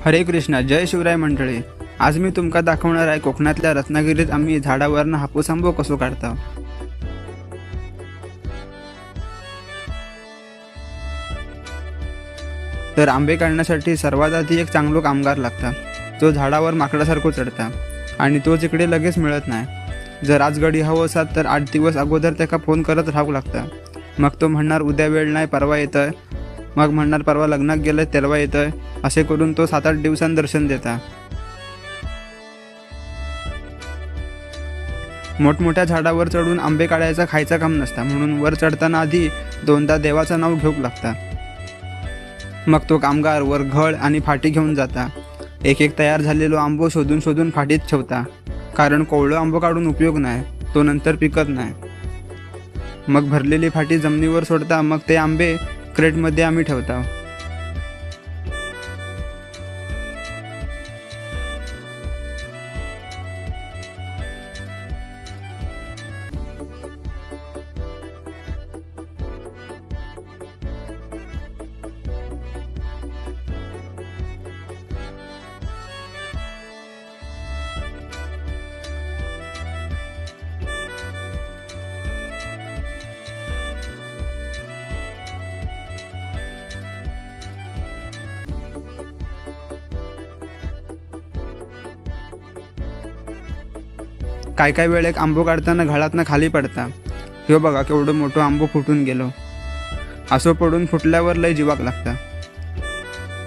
हरे कृष्णा, जय शिवराय मंडळी. आज मी तुमका दाखवणार आहे कोकणातल्या रत्नागिरीत आम्ही झाडावरनं हापूस आंबो कसो काढता. तर आंबे काढण्यासाठी सर्वात आधी एक चांगलो कामगार लागता, जो झाडावर माकडासारखो चढता आणि तो तिकडे लगेच मिळत नाही. जर आज गडी हवं असाल तर 8 दिवस अगोदर त्याका फोन करत राहावं लागतं. मग तो म्हणणार उद्या वेळ नाही, परवा येतोय. मग म्हणणार परवा लग्नात गेलं तेरवा येतोय. असे करून तो 7-8 दिवसांनी दर्शन देता. मोठमोठ्या झाडावर चढून आंबे काढायचा खायचा काम नसता, म्हणून वर चढताना आधी 2दा देवाचं नाव घेऊक लागता. मग तो कामगार वर घड आणि फाटी घेऊन जाता. एक एक तयार झालेलो आंबो शोधून शोधून फाटीत ठेवता, कारण कोवळं आंबो काढून उपयोग नाही, तो नंतर पिकत नाही. मग भरलेली फाटी जमिनीवर सोडता. मग ते आंबे क्रेटमध्ये आम्ही ठेवता. काय काय वेळेक आंबो काढताना घाळातनं खाली पडता. ह्यो बघा केवढं मोठं आंबो फुटून गेलो. असो पडून फुटल्यावर लय जीवाक लागता.